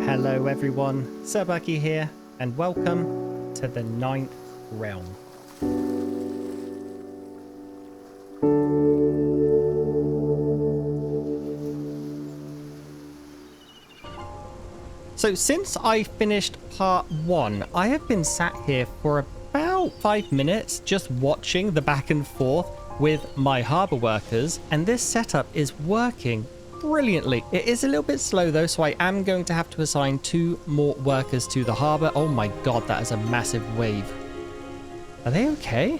Hello everyone, Serbaki here, and welcome to the Ninth Realm. So since I finished part 1, I have been sat here for about 5 minutes just watching the back and forth with my harbour workers, and this setup is working brilliantly. It is a little bit slow though, so I am going to have to assign 2 more workers to the harbour. Oh my god, that is a massive wave. Are they okay?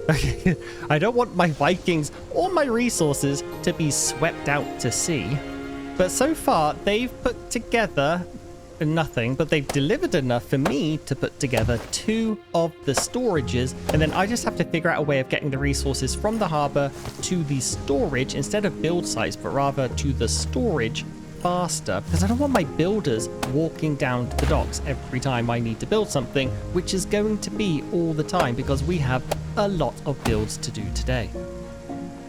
Okay, I don't want my Vikings or my resources to be swept out to sea. But so far, they've put together nothing, but they've delivered enough for me to put together 2 of the storages, and then I just have to figure out a way of getting the resources from the harbour to the storage instead of build sites, but rather to the storage faster, because I don't want my builders walking down to the docks every time I need to build something, which is going to be all the time because we have a lot of builds to do today.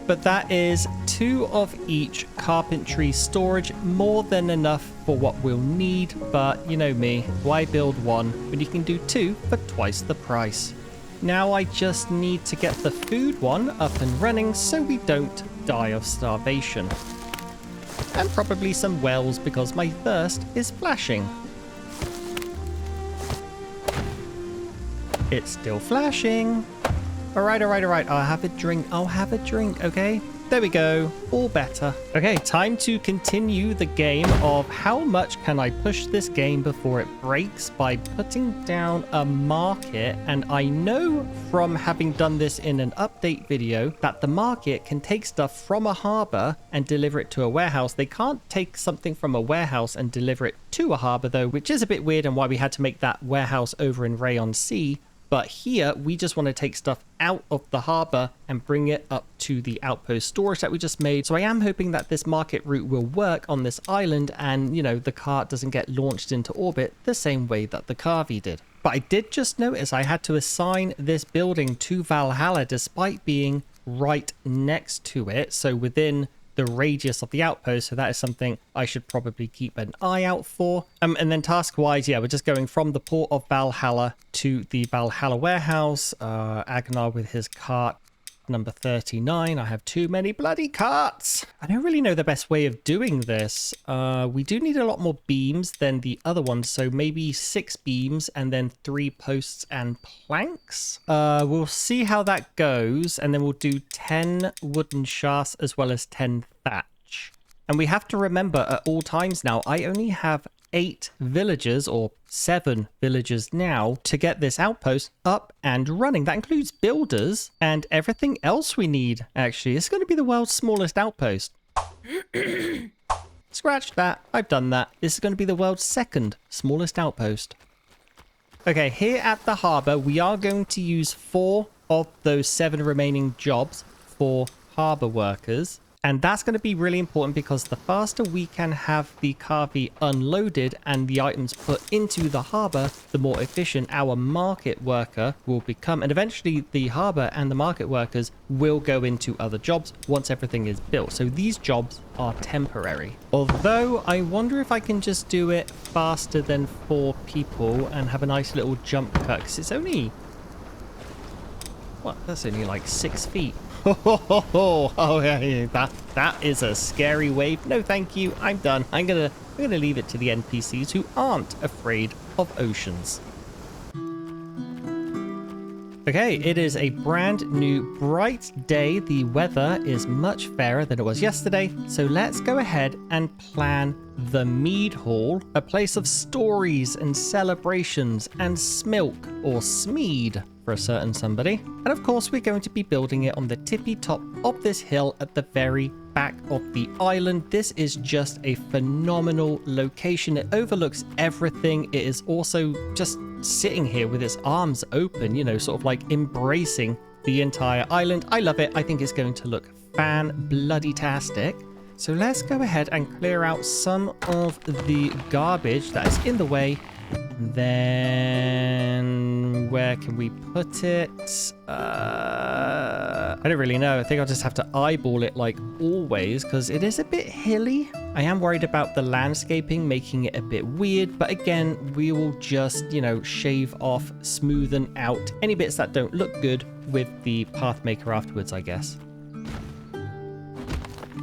But that is 2 of each carpentry storage, more than enough for what we'll need. But you know me, why build 1 when you can do 2 for twice the price? Now I just need to get the food one up and running so we don't die of starvation. And probably some wells because my thirst is flashing. It's still flashing. Alright, I'll have a drink, okay? There we go, all better. Okay, time to continue the game of how much can I push this game before it breaks by putting down a market. And I know from having done this in an update video that the market can take stuff from a harbour and deliver it to a warehouse. They can't take something from a warehouse and deliver it to a harbour though, which is a bit weird and why we had to make that warehouse over in Rayon Sea. But here, we just want to take stuff out of the harbour and bring it up to the outpost storage that we just made. So I am hoping that this market route will work on this island and, you know, the cart doesn't get launched into orbit the same way that the Carvey did. But I did just notice I had to assign this building to Valhalla despite being right next to it. So within the radius of the outpost, so that is something I should probably keep an eye out for. And then task wise, yeah, we're just going from the port of Valhalla to the Valhalla warehouse. Agnar with his cart number 39. I have too many bloody carts. I don't really know the best way of doing this. We do need a lot more beams than the other ones, so maybe 6 beams and then 3 posts and planks. We'll see how that goes, and then we'll do 10 wooden shafts as well as 10 thatch. And we have to remember at all times now, I only have 8 villagers or 7 villagers now to get this outpost up and running. That includes builders and everything else we need, actually. It's going to be the world's smallest outpost. Scratch that. I've done that. This is going to be the world's 2nd smallest outpost. Okay, here at the harbour, we are going to use 4 of those 7 remaining jobs for harbour workers. And that's going to be really important because the faster we can have the Carvey unloaded and the items put into the harbour, the more efficient our market worker will become. And eventually the harbour and the market workers will go into other jobs once everything is built. So these jobs are temporary. Although I wonder if I can just do it faster than 4 people and have a nice little jump cut, because it's only... what? That's only like 6 feet. Oh yeah, that is a scary wave. No, thank you. I'm done. I'm gonna leave it to the NPCs who aren't afraid of oceans. Okay, it is a brand new bright day. The weather is much fairer than it was yesterday. So let's go ahead and plan the mead hall, a place of stories and celebrations and smilk or smead for a certain somebody. And of course, we're going to be building it on the tippy top of this hill at the very back of the island. This is just a phenomenal location. It overlooks everything. It is also just sitting here with its arms open, you know, sort of like embracing the entire island. I love it. I think it's going to look fan-bloody-tastic. So let's go ahead and clear out some of the garbage that is in the way Then where can we put it? I don't really know. I think I'll just have to eyeball it like always because it is a bit hilly. I am worried about the landscaping making it a bit weird, but again, we will just, you know, shave off, smoothen out any bits that don't look good with the path maker afterwards, I guess.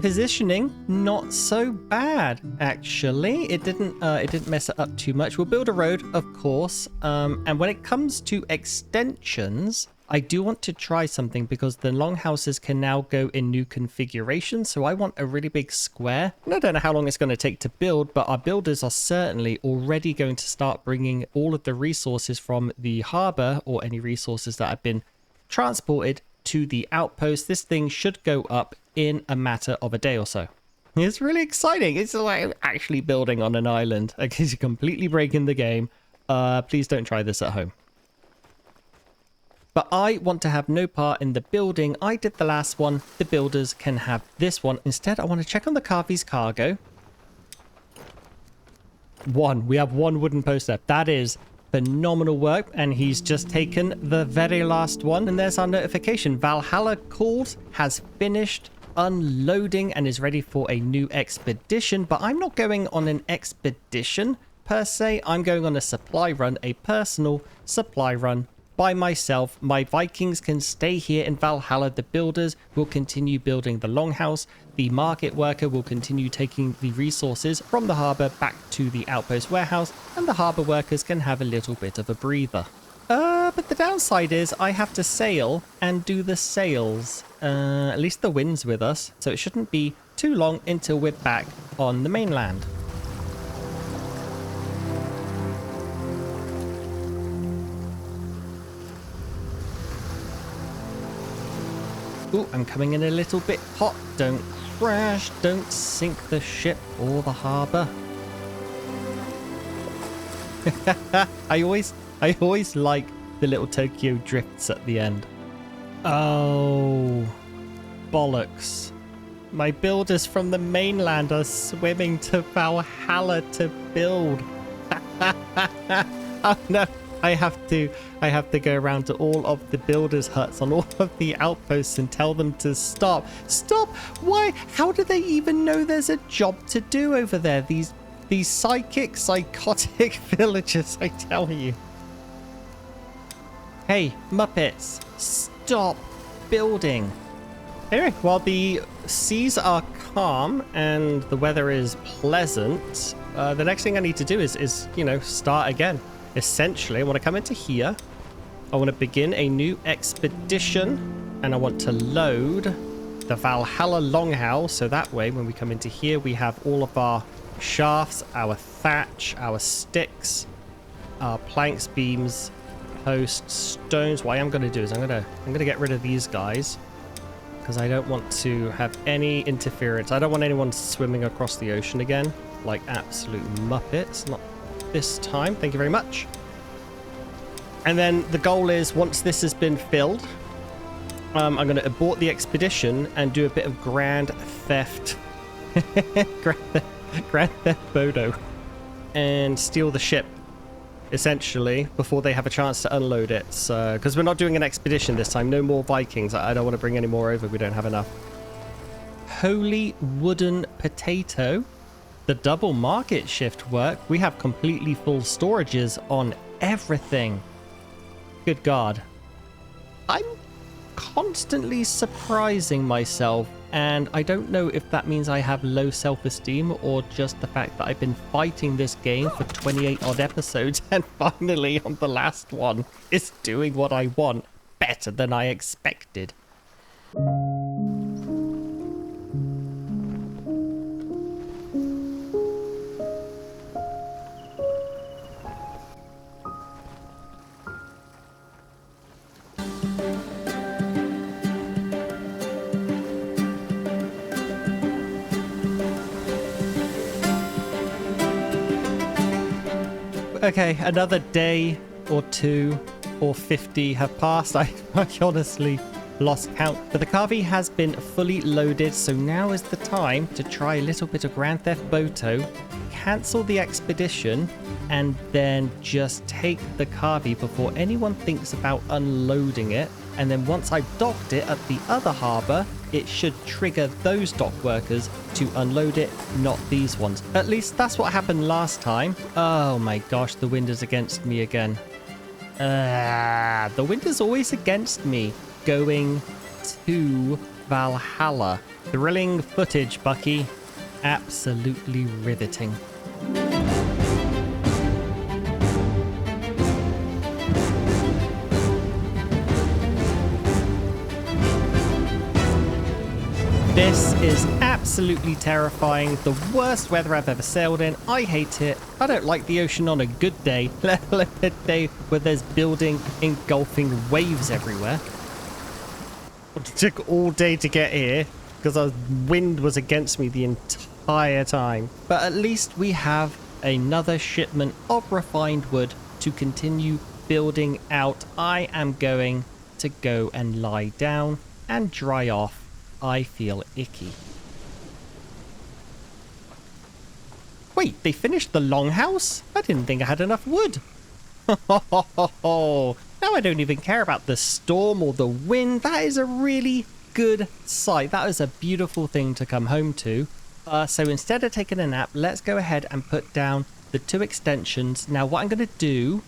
Positioning, not so bad actually. It didn't mess it up too much. We'll build a road, of course, and when it comes to extensions, I do want to try something because the longhouses can now go in new configurations. So I want a really big square, and I don't know how long it's going to take to build, but our builders are certainly already going to start bringing all of the resources from the harbor or any resources that have been transported to the outpost. This thing should go up in a matter of a day or so. It's really exciting. It's like actually building on an island. Like, you're completely breaking the game. Please don't try this at home. But I want to have no part in the building. I did the last one. The builders can have this one. Instead, I want to check on the Carvy's cargo. We have one wooden post left. That is phenomenal work, and he's just taken the very last one, and there's our notification. Valhalla called, has finished unloading, and is ready for a new expedition. But I'm not going on an expedition per se. I'm going on a supply run, a personal supply run by myself. My Vikings can stay here in Valhalla. The builders will continue building the longhouse. The market worker will continue taking the resources from the harbor back to the outpost warehouse, and the harbor workers can have a little bit of a breather. But the downside is I have to sail and do the sails. At least the wind's with us, so it shouldn't be too long until we're back on the mainland. Ooh, I'm coming in a little bit hot. Don't crash. Don't sink the ship or the harbor. I always like the little Tokyo drifts at the end. Oh, bollocks. My builders from the mainland are swimming to Valhalla to build. Oh no. I have to go around to all of the builders' huts on all of the outposts and tell them to stop. Stop! Why? How do they even know there's a job to do over there? These psychotic villagers, I tell you. Hey, Muppets, stop building. Anyway, while the seas are calm and the weather is pleasant, the next thing I need to do is you know, start again. Essentially, I want to come into here. I want to begin a new expedition, and I want to load the Valhalla longhouse. So that way, when we come into here, we have all of our shafts, our thatch, our sticks, our planks, beams, posts, stones. What I am going to do is I'm going to get rid of these guys because I don't want to have any interference. I don't want anyone swimming across the ocean again like absolute Muppets. Not this time. Thank you very much. And then the goal is, once this has been filled, I'm going to abort the expedition and do a bit of grand theft Bodo and steal the ship essentially before they have a chance to unload it. So because we're not doing an expedition this time, no more Vikings. I don't want to bring any more over. We don't have enough. Holy wooden potato. The double market shift work. We have completely full storages on everything. Good God. I'm constantly surprising myself, and I don't know if that means I have low self-esteem or just the fact that I've been fighting this game for 28 odd episodes and finally on the last one it's doing what I want better than I expected. Okay, another day or two or 50 have passed. I honestly lost count. But the Carvey has been fully loaded, so now is the time to try a little bit of Grand Theft Auto cancel the expedition and then just take the carby before anyone thinks about unloading it. And then once I've docked it at the other harbour, it should trigger those dock workers to unload it, not these ones. At least that's what happened last time. Oh my gosh, the wind is against me again. The wind is always against me going to Valhalla. Thrilling footage, Bucky. Absolutely riveting. This is absolutely terrifying. The worst weather I've ever sailed in. I hate it. I don't like the ocean on a good day, let alone a day where there's building, engulfing waves everywhere. It took all day to get here because the wind was against me the entire time. But at least we have another shipment of refined wood to continue building out. I am going to go and lie down and dry off. I feel icky. Wait, they finished the longhouse? I didn't think I had enough wood. Now I don't even care about the storm or the wind. That is a really good sight. That is a beautiful thing to come home to. So instead of taking a nap, let's go ahead and put down the 2 extensions. Now what I'm going to do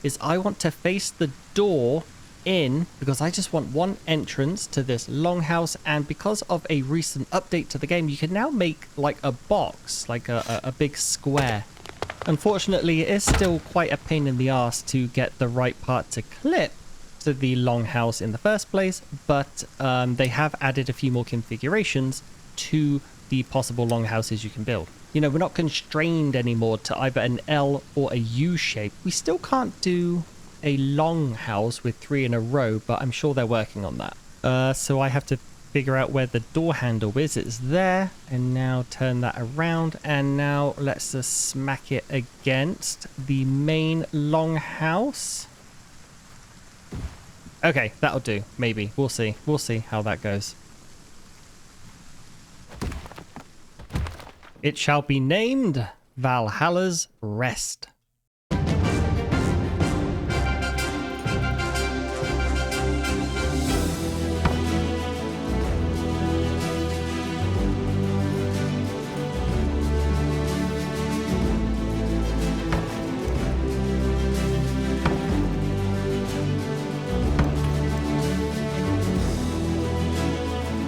is I want to face the door in because I just want one entrance to this longhouse, and because of a recent update to the game, you can now make like a box, like a big square. Unfortunately, it is still quite a pain in the ass to get the right part to clip to the longhouse in the first place, but they have added a few more configurations to the possible longhouses you can build. You know, we're not constrained anymore to either an L or a U shape. We still can't do a long house with 3 in a row, but I'm sure they're working on that. So I have to figure out where the door handle is. It's there, and now turn that around, and now let's just smack it against the main long house. Okay, that'll do. Maybe. We'll see. We'll see how that goes. It shall be named Valhalla's Rest.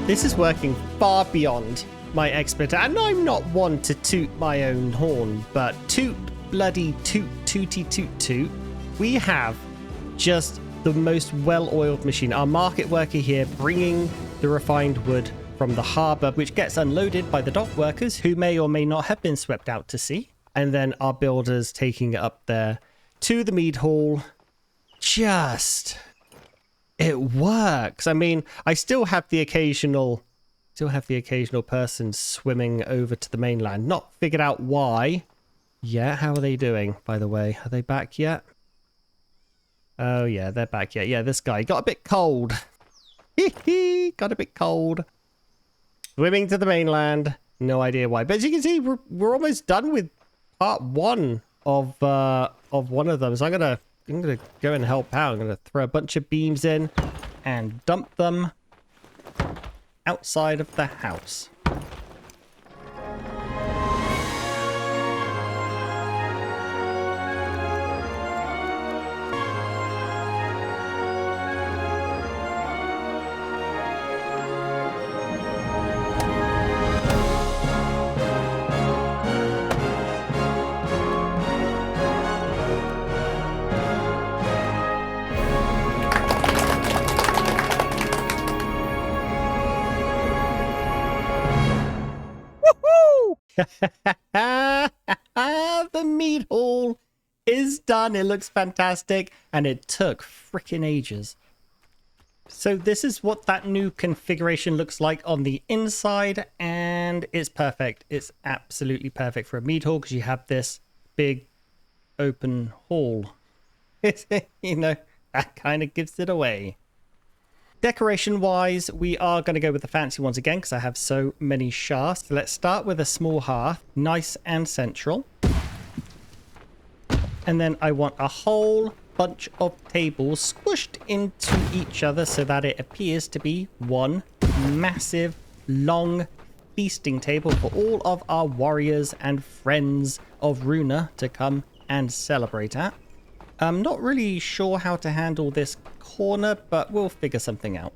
This is working far beyond my expertise, and I'm not one to toot my own horn, but toot bloody toot tooty toot toot. We have just the most well-oiled machine. Our market worker here bringing the refined wood from the harbour, which gets unloaded by the dock workers who may or may not have been swept out to sea, and then our builders taking it up there to the mead hall. Just... it works. I mean, I still have the occasional person swimming over to the mainland. Not figured out why. Yeah, how are they doing, by the way? Are they back yet? Oh, yeah, they're back yet. Yeah, this guy got a bit cold. Got a bit cold. Swimming to the mainland. No idea why. But as you can see, we're almost done with part 1 of one of them. So I'm gonna go and help out. I'm gonna throw a bunch of beams in and dump them outside of the house. The meat hall is done. It looks fantastic, and it took freaking ages. So this is what that new configuration looks like on the inside, and it's perfect. It's absolutely perfect for a meat hall because you have this big open hall. You know, that kind of gives it away. Decoration wise, we are going to go with the fancy ones again because I have so many shafts. So let's start with a small hearth, nice and central. And then I want a whole bunch of tables squished into each other so that it appears to be one massive, long feasting table for all of our warriors and friends of Runa to come and celebrate at. I'm not really sure how to handle this corner, but we'll figure something out.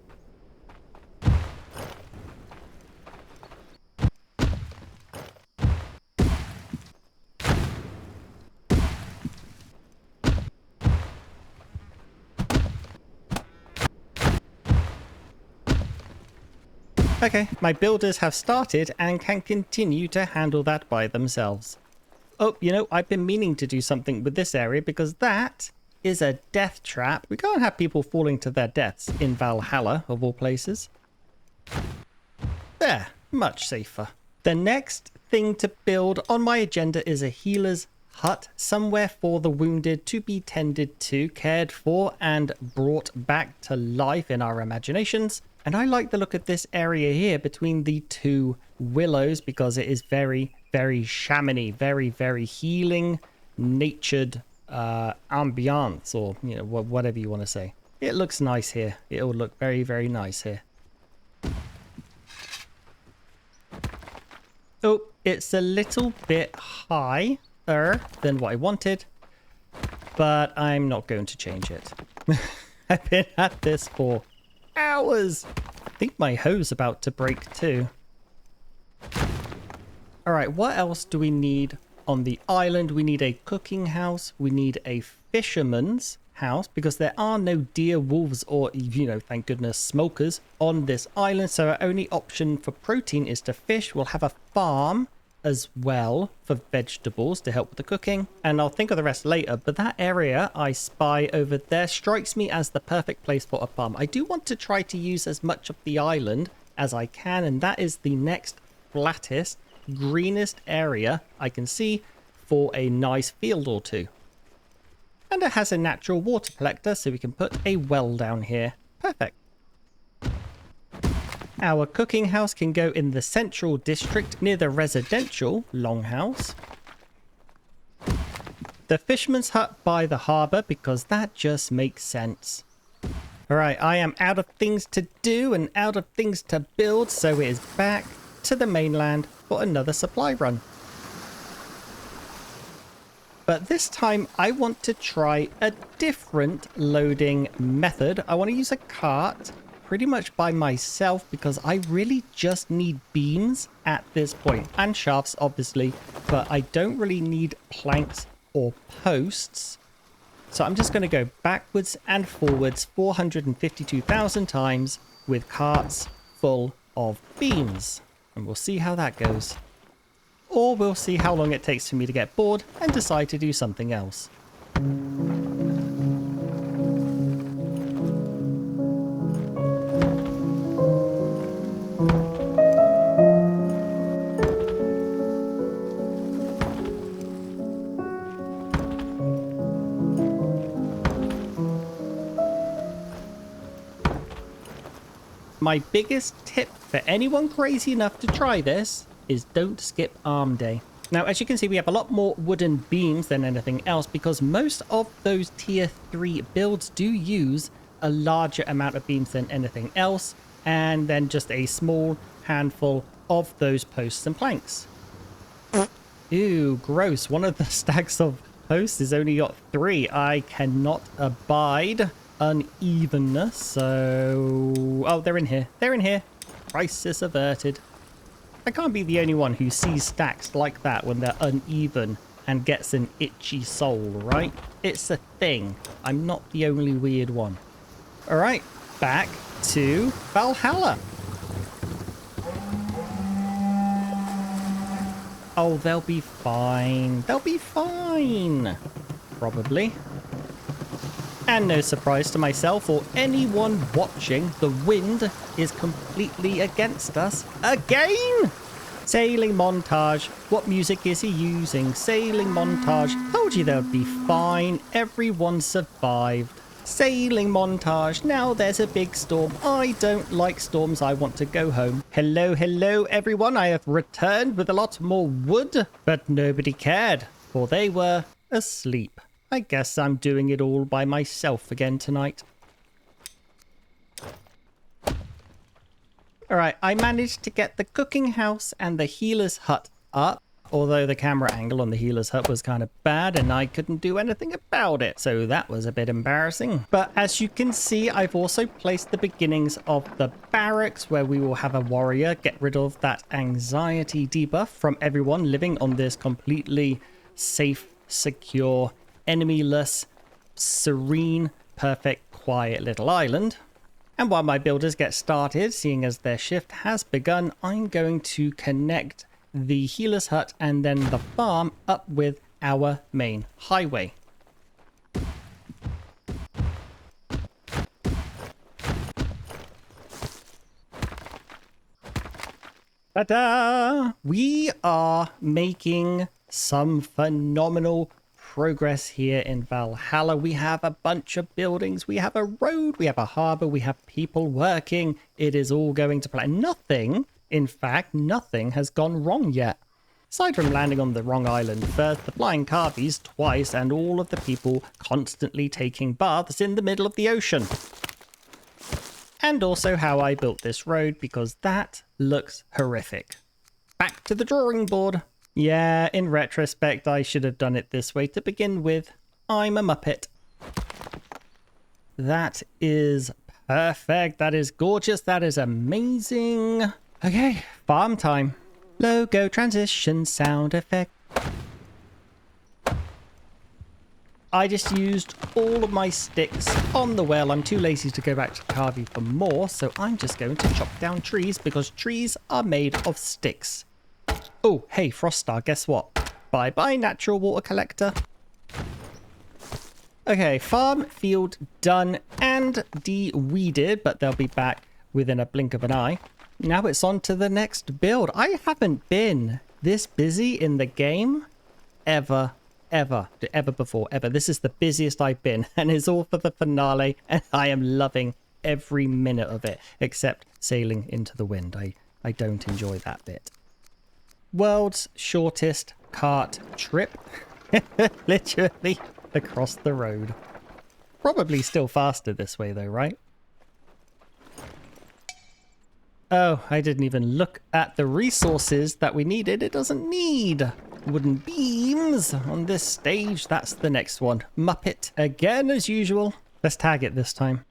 Okay, my builders have started and can continue to handle that by themselves. Oh, you know, I've been meaning to do something with this area because that is a death trap. We can't have people falling to their deaths in Valhalla, of all places. There, much safer. The next thing to build on my agenda is a healer's hut, somewhere for the wounded to be tended to, cared for, and brought back to life in our imaginations. And I like the look of this area here between the two willows because it is very, very shamany, very, very healing, natured ambiance, or, you know, whatever you want to say. It looks nice here. It will look very, very nice here. Oh, it's a little bit higher than what I wanted, but I'm not going to change it. I've been at this for hours. I think my hose about to break too. All right, what else do we need on the island? We need a cooking house. We need a fisherman's house because there are no deer, wolves, or, you know, thank goodness, smokers on this island. So our only option for protein is to fish. We'll have a farm as well for vegetables to help with the cooking, and I'll think of the rest later. But that area I spy over there strikes me as the perfect place for a farm. I do want to try to use as much of the island as I can, and that is the next flattest, greenest area I can see for a nice field or two. And it has a natural water collector, so we can put a well down here. Perfect. Our cooking house can go in the central district near the residential longhouse. The fisherman's hut by the harbour because that just makes sense. Alright, I am out of things to do and out of things to build, so it is back to the mainland for another supply run. But this time I want to try a different loading method. I want to use a cart pretty much by myself because I really just need beams at this point, and shafts obviously, but I don't really need planks or posts. So I'm just going to go backwards and forwards 452,000 times with carts full of beams, and we'll see how that goes. Or we'll see how long it takes for me to get bored and decide to do something else. My biggest tip for anyone crazy enough to try this is don't skip arm day. Now, as you can see, we have a lot more wooden beams than anything else because most of those tier 3 builds do use a larger amount of beams than anything else, and then just a small handful of those posts and planks. Ew, gross. One of the stacks of posts has only got 3. I cannot abide unevenness, so... Oh, they're in here. They're in here. Crisis averted. I can't be the only one who sees stacks like that when they're uneven and gets an itchy soul, right? It's a thing. I'm not the only weird one. All right, back to Valhalla. Oh, they'll be fine. They'll be fine. Probably. And no surprise to myself or anyone watching, the wind is completely against us again. Sailing montage. What music is he using? Sailing montage. Told you they'll be fine. Everyone survived. Sailing montage. Now there's a big storm. I don't like storms. I want to go home. Hello, hello, everyone. I have returned with a lot more wood, but nobody cared, for they were asleep. I guess I'm doing it all by myself again tonight. All right, I managed to get the cooking house and the healer's hut up, although the camera angle on the healer's hut was kind of bad and I couldn't do anything about it. So that was a bit embarrassing. But as you can see, I've also placed the beginnings of the barracks where we will have a warrior, get rid of that anxiety debuff from everyone living on this completely safe, secure, enemy-less, serene, perfect, quiet little island. And while my builders get started, seeing as their shift has begun, I'm going to connect the healer's hut and then the farm up with our main highway. Ta-da! We are making some phenomenal progress here in Valhalla. We have a bunch of buildings, we have a road, we have a harbor, we have people working. It is all going to plan. Nothing, in fact, nothing has gone wrong yet. Aside from landing on the wrong island first, the flying carvies twice, and all of the people constantly taking baths in the middle of the ocean. And also how I built this road, because that looks horrific. Back to the drawing board. Yeah, in retrospect, I should have done it this way to begin with. I'm a Muppet. That is perfect. That is gorgeous. That is amazing. Okay, farm time. Logo transition sound effect. I just used all of my sticks on the well. I'm too lazy to go back to Carvey for more, so I'm just going to chop down trees because trees are made of sticks. Oh, hey, Froststar, guess what? Bye-bye, natural water collector. Okay, farm field done and de-weeded, but they'll be back within a blink of an eye. Now it's on to the next build. I haven't been this busy in the game ever before. This is the busiest I've been, and it's all for the finale, and I am loving every minute of it, except sailing into the wind. I don't enjoy that bit. World's shortest cart trip. Literally across the road. Probably still faster this way though, right? Oh, I didn't even look at the resources that we needed. It doesn't need wooden beams on this stage. That's the next one. Muppet again as usual. Let's tag it this time.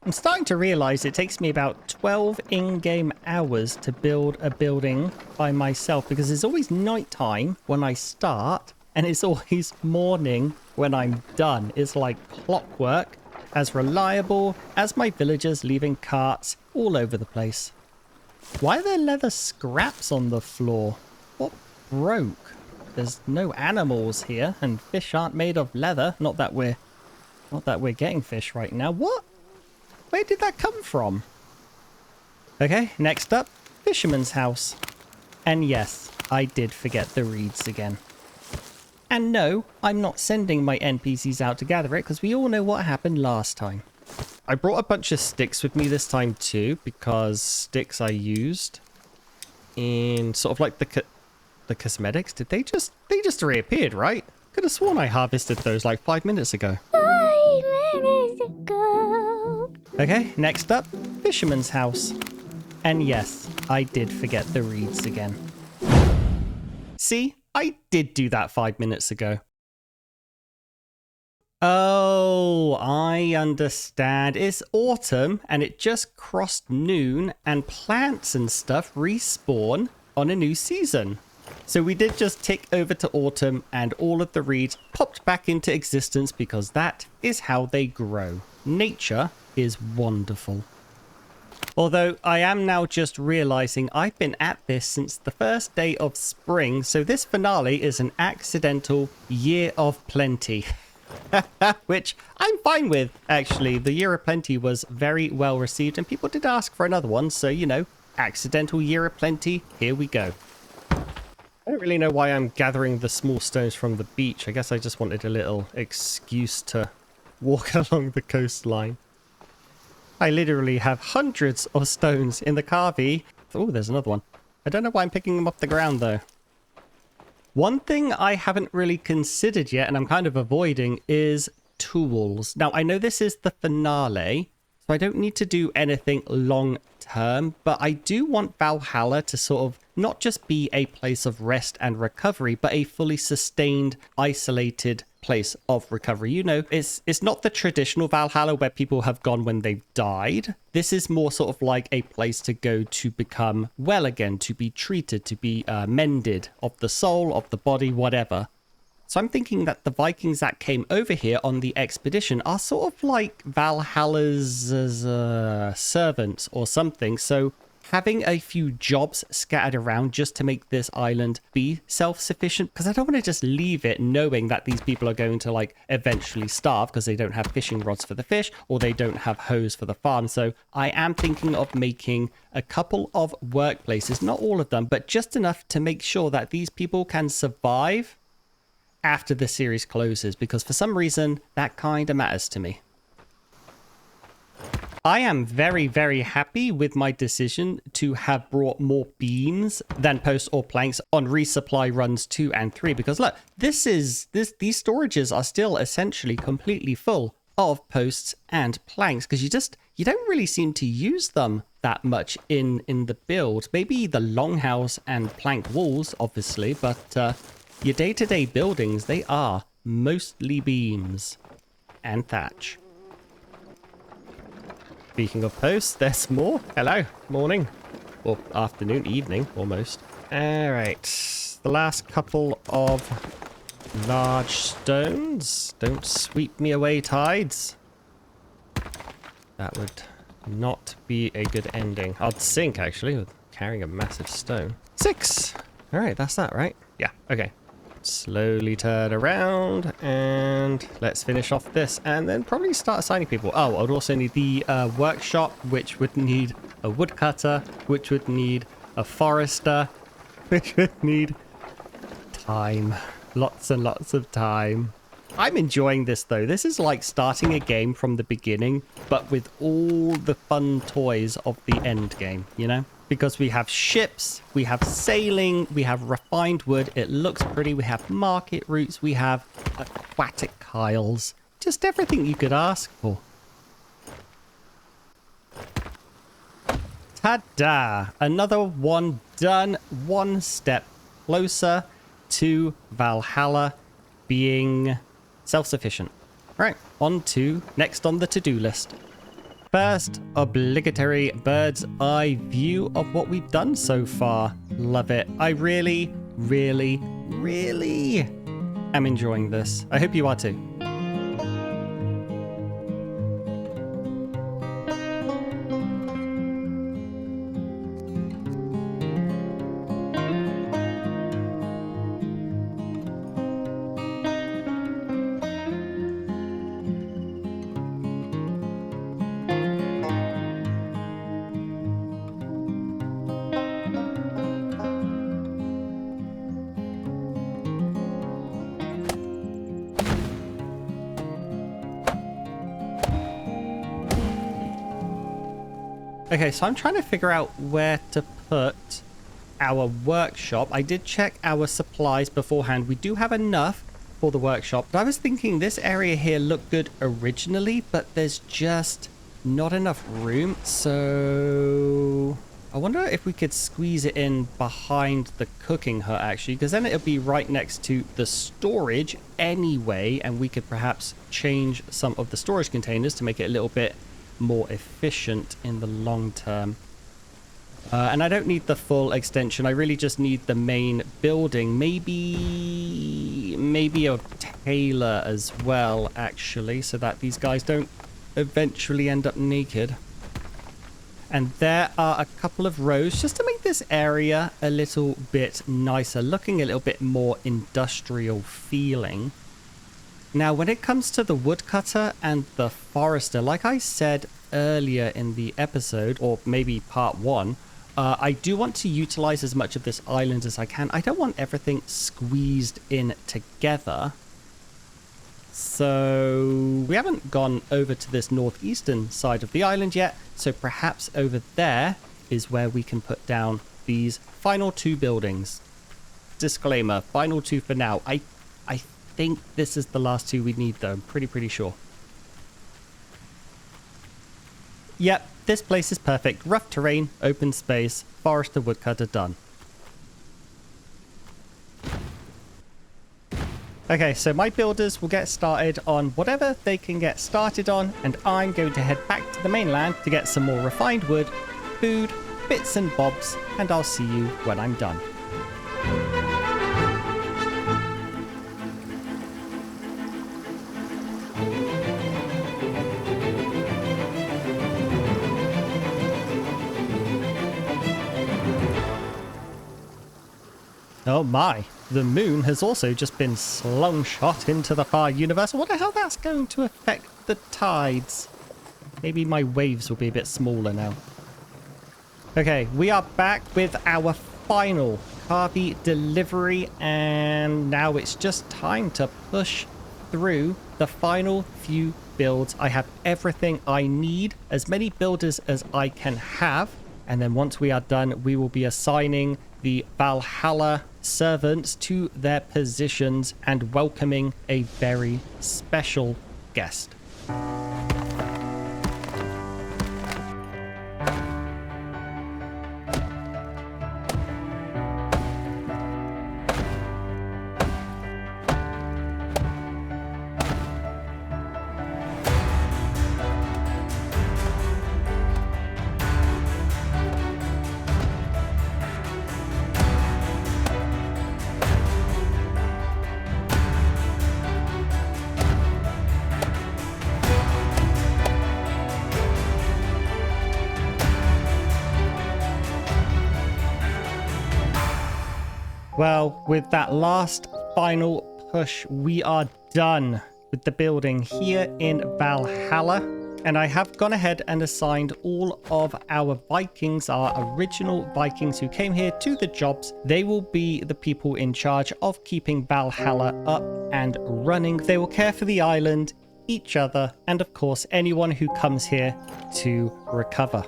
I'm starting to realize it takes me about 12 in-game hours to build a building by myself because it's always nighttime when I start and it's always morning when I'm done. It's like clockwork, as reliable as my villagers leaving carts all over the place. Why are there leather scraps on the floor? What broke? There's no animals here and fish aren't made of leather. Not that we're getting fish right now. What? Where did that come from? Okay, next up, fisherman's house. And yes, I did forget the reeds again. And no, I'm not sending my NPCs out to gather it because we all know what happened last time. I brought a bunch of sticks with me this time too because sticks I used in sort of like the cosmetics. Did they just reappeared, right? Could have sworn I harvested those like 5 minutes ago. 5 minutes ago. Okay, next up, fisherman's house. And yes, I did forget the reeds again. See, I did do that 5 minutes ago. Oh, I understand. It's autumn and it just crossed noon and plants and stuff respawn on a new season. So we did just tick over to autumn and all of the reeds popped back into existence because that is how they grow. Nature is wonderful. Although I am now just realizing I've been at this since the first day of spring, so this finale is an accidental year of plenty. Which I'm fine with, actually. The year of plenty was very well received and people did ask for another one, so you know, accidental year of plenty, here we go. I don't really know why I'm gathering the small stones from the beach. I guess I just wanted a little excuse to walk along the coastline. I literally have hundreds of stones in the carvey. Oh, there's another one. I don't know why I'm picking them off the ground, though. One thing I haven't really considered yet, and I'm kind of avoiding, is tools. Now, I know this is the finale, so I don't need to do anything long term, but I do want Valhalla to sort of not just be a place of rest and recovery, but a fully sustained, isolated place of recovery. You know, it's not the traditional Valhalla where people have gone when they've died. This is more sort of like a place to go to become well again, to be treated, to be mended of the soul, of the body, whatever. So I'm thinking that the Vikings that came over here on the expedition are sort of like Valhalla's servants or something. So having a few jobs scattered around just to make this island be self-sufficient, because I don't want to just leave it knowing that these people are going to like eventually starve because they don't have fishing rods for the fish or they don't have hose for the farm. So I am thinking of making a couple of workplaces, not all of them, but just enough to make sure that these people can survive after the series closes, because for some reason that kind of matters to me. I am very, very happy with my decision to have brought more beams than posts or planks on resupply runs 2 and 3, because look, these storages are still essentially completely full of posts and planks, because you don't really seem to use them that much in the build. Maybe the longhouse and plank walls, obviously, but your day-to-day buildings, they are mostly beams and thatch. Speaking of posts, there's more. Hello, morning. Or afternoon, evening, almost. Alright, the last couple of large stones. Don't sweep me away, tides. That would not be a good ending. I'd sink, actually, with carrying a massive stone. 6! Alright, that's that, right? Yeah, okay. Slowly turn around and let's finish off this and then probably start assigning people. Oh, I'd also need the workshop, which would need a woodcutter, which would need a forester, which would need time. Lots and lots of time. I'm enjoying this though. This is like starting a game from the beginning, but with all the fun toys of the end game, you know? Because we have ships, we have sailing, we have refined wood, it looks pretty, we have market routes, we have aquatic tiles. Just everything you could ask for. Ta-da! Another one done, one step closer to Valhalla being self-sufficient. Right, on to next on the to-do list. First, obligatory bird's eye view of what we've done so far. Love it. I really, really, really am enjoying this. I hope you are too. Okay, so I'm trying to figure out where to put our workshop. I did check our supplies beforehand. We do have enough for the workshop, but I was thinking this area here looked good originally, but there's just not enough room. So I wonder if we could squeeze it in behind the cooking hut, actually, because then it'll be right next to the storage anyway, and we could perhaps change some of the storage containers to make it a little bit more efficient in the long term. And I don't need the full extension. I really just need the main building. Maybe a tailor as well, actually, so that these guys don't eventually end up naked. And there are a couple of rows just to make this area a little bit nicer, looking a little bit more industrial feeling. Now, when it comes to the woodcutter and the forester, like I said earlier in the episode, or maybe part 1, I do want to utilize as much of this island as I can. I don't want everything squeezed in together. So we haven't gone over to this northeastern side of the island yet. So perhaps over there is where we can put down these final 2 buildings. Disclaimer, final 2 for now. I think this is the last 2 we need though. I'm pretty sure. Yep, this place is perfect. Rough terrain, open space, forester, woodcutter, done. Okay, so my builders will get started on whatever they can get started on, and I'm going to head back to the mainland to get some more refined wood, food, bits and bobs, and I'll see you when I'm done. Oh my, the moon has also just been slungshot into the far universe. I wonder how that's going to affect the tides. Maybe my waves will be a bit smaller now. Okay, we are back with our final Carby delivery, and now it's just time to push through the final few builds. I have everything I need, as many builders as I can have, and then once we are done, we will be assigning the Valhalla servants to their positions and welcoming a very special guest. Well, with that last final push, we are done with the building here in Valhalla. And I have gone ahead and assigned all of our Vikings, our original Vikings who came here, to the jobs. They will be the people in charge of keeping Valhalla up and running. They will care for the island, each other, and of course, anyone who comes here to recover.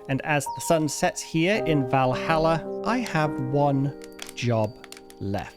And as the sun sets here in Valhalla, I have one job left.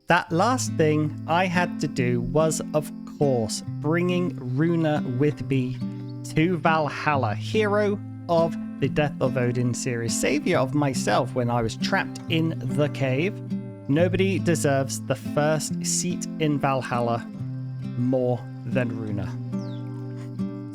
That last thing I had to do was, of course, bringing Runa with me to Valhalla, hero of the Death of Odin series, savior of myself when I was trapped in the cave. Nobody deserves the first seat in Valhalla more than Runa.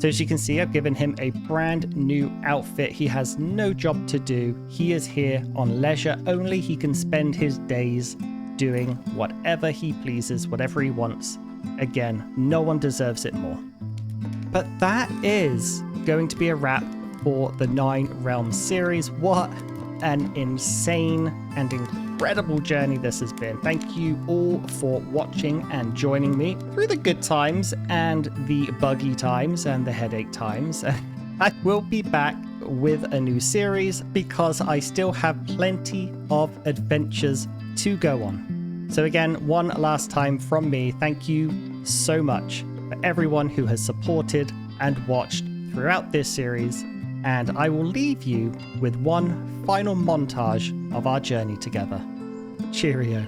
So as you can see, I've given him a brand new outfit. He has no job to do. He is here on leisure only. He can spend his days doing whatever he pleases, whatever he wants. Again, no one deserves it more. But that is going to be a wrap for the 9 Realms series. What an insane and incredible journey this has been. Thank you all for watching and joining me through the good times and the buggy times and the headache times. I will be back with a new series because I still have plenty of adventures to go on. So again, one last time from me, thank you so much for everyone who has supported and watched throughout this series, and I will leave you with one final montage of our journey together. Cheerio.